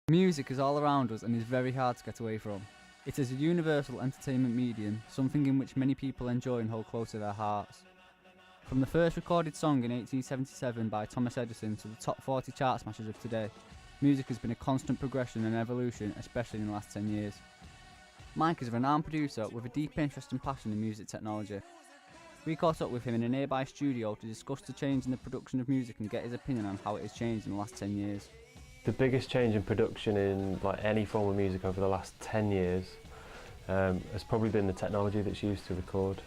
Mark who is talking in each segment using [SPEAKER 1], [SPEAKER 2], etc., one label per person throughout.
[SPEAKER 1] Music is all around us and is very hard to get away from. It is a universal entertainment medium, something in which many people enjoy and hold close to their hearts. From the first recorded song in 1877 by Thomas Edison to the top 40 chart smashers of today, music has been a constant progression and evolution, especially in the last 10 years. Mike is a renowned producer with a deep interest and passion in music technology. We caught up with him in a nearby studio to discuss the change in the production of music and get his opinion on how it has changed in the last 10 years.
[SPEAKER 2] The biggest change in production in any form of music over the last 10 years has probably been the technology that's used to record.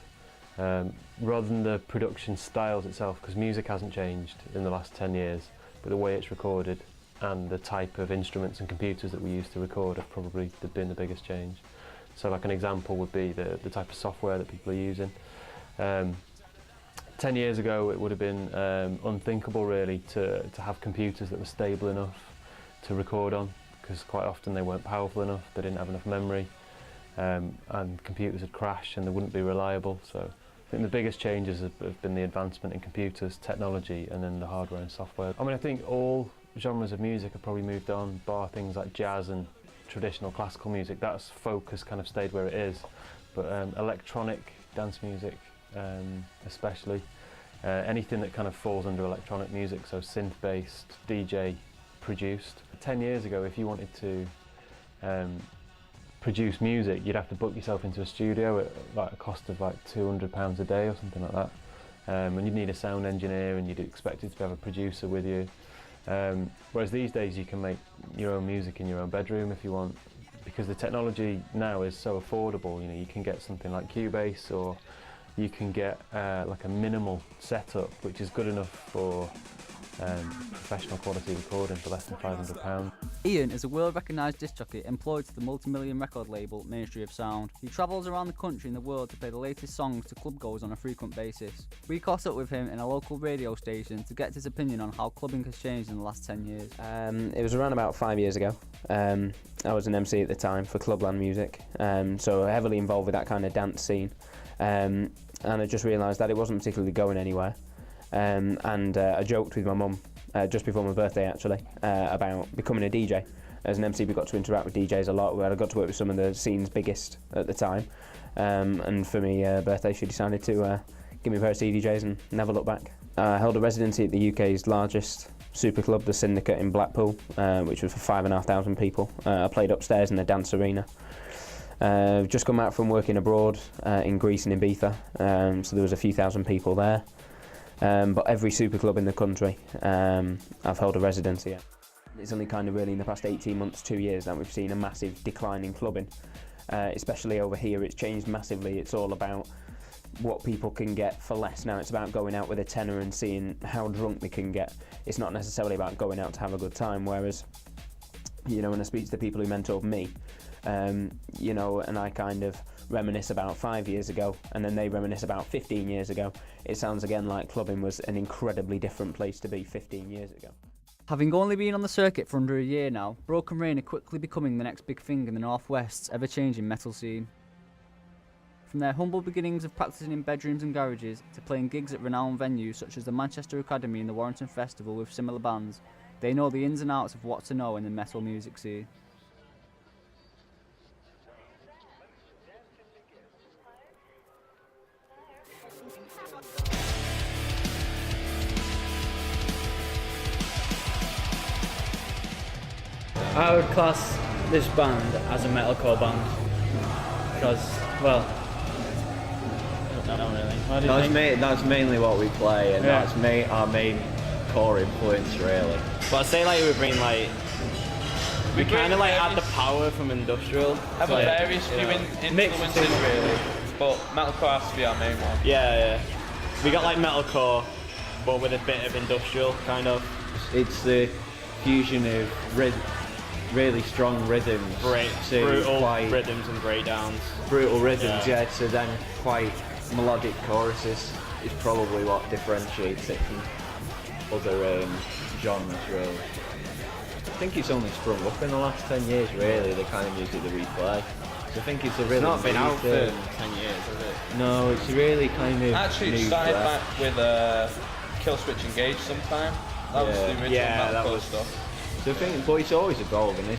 [SPEAKER 2] Rather than the production styles itself, because music hasn't changed in the last 10 years, but the way it's recorded and the type of instruments and computers that we use to record have probably been the biggest change. So like an example would be the type of software that people are using. 10 years ago it would have been unthinkable really to have computers that were stable enough to record on, because quite often they weren't powerful enough, they didn't have enough memory, and computers would crash and they wouldn't be reliable. So I think the biggest changes have been the advancement in computers, technology, and then the hardware and software. I mean, I think all genres of music have probably moved on, bar things like jazz and traditional classical music. That's focus kind of stayed where it is, but electronic dance music especially, anything that kind of falls under electronic music, so synth-based, DJ produced. 10 years ago, if you wanted to produce music, you'd have to book yourself into a studio at like a cost of like £200 a day or something like that, and you'd need a sound engineer and you'd expect it to have a producer with you. Whereas these days you can make your own music in your own bedroom if you want, because the technology now is so affordable. You know, you can get something like Cubase, or you can get like a minimal setup which is good enough for professional quality recording for less than £500.
[SPEAKER 1] Ian is a world-recognised disc jockey employed to the multi-million record label Ministry of Sound. He travels around the country and the world to play the latest songs to clubgoers on a frequent basis. We caught up with him in a local radio station to get his opinion on how clubbing has changed in the last 10 years.
[SPEAKER 3] It was around about 5 years ago. I was an MC at the time for Clubland Music, so heavily involved with that kind of dance scene. And I just realised that it wasn't particularly going anywhere. I joked with my mum just before my birthday actually about becoming a DJ. As an MC we got to interact with DJs a lot, where I got to work with some of the scene's biggest at the time, and for my birthday she decided to give me a pair of CDJs and never look back. I held a residency at the UK's largest super club, the Syndicate in Blackpool, which was for 5,500 people. I played upstairs in the dance arena. Just come out from working abroad in Greece and Ibiza, so there was a few thousand people there. But every super club in the country I've held a residency at. It's only kind of really in the past 18 months, 2 years that we've seen a massive decline in clubbing. Especially over here, it's changed massively. It's all about what people can get for less now. It's about going out with a tenner and seeing how drunk they can get. It's not necessarily about going out to have a good time, whereas, you know, when I speak to the people who mentored me, you know, and I kind of reminisce about 5 years ago, and then they reminisce about 15 years ago, it sounds again like clubbing was an incredibly different place to be 15 years ago.
[SPEAKER 1] Having only been on the circuit for under a year now, Broken Rain are quickly becoming the next big thing in the Northwest's ever-changing metal scene. From their humble beginnings of practicing in bedrooms and garages to playing gigs at renowned venues such as the Manchester Academy and the Warrington Festival with similar bands, they know the ins and outs of what to know in the metal music scene.
[SPEAKER 4] I would class this band as a metalcore band because, well, I don't know really. What do you think?
[SPEAKER 5] That's mainly what we play, and
[SPEAKER 4] Yeah.
[SPEAKER 5] that's our main core influence, really.
[SPEAKER 6] But I'd say like we bring like we kind of like add the power from industrial.
[SPEAKER 7] Have
[SPEAKER 6] to,
[SPEAKER 7] a
[SPEAKER 6] like,
[SPEAKER 7] various few influences really, but metalcore has to be our main one.
[SPEAKER 6] Yeah. We got like metalcore, but with a bit of industrial kind of.
[SPEAKER 5] It's the fusion of really strong rhythms,
[SPEAKER 6] Brutal
[SPEAKER 5] quite
[SPEAKER 6] rhythms and breakdowns.
[SPEAKER 5] brutal rhythms, yeah, to then quite melodic choruses is probably what differentiates it from other genres, really. I think it's only sprung up in the last 10 years, really, the kind of music that we play. So I think it's a really
[SPEAKER 6] It's not been out for 10
[SPEAKER 5] thing.
[SPEAKER 6] years, has it?
[SPEAKER 5] No, it's really kind of
[SPEAKER 7] Actually, it
[SPEAKER 5] new
[SPEAKER 7] started
[SPEAKER 5] breath.
[SPEAKER 7] back with Kill Switch Engage sometime. That was the original
[SPEAKER 5] Yeah, that
[SPEAKER 7] metalcore
[SPEAKER 5] was
[SPEAKER 7] stuff.
[SPEAKER 5] So I think, but it's always evolving,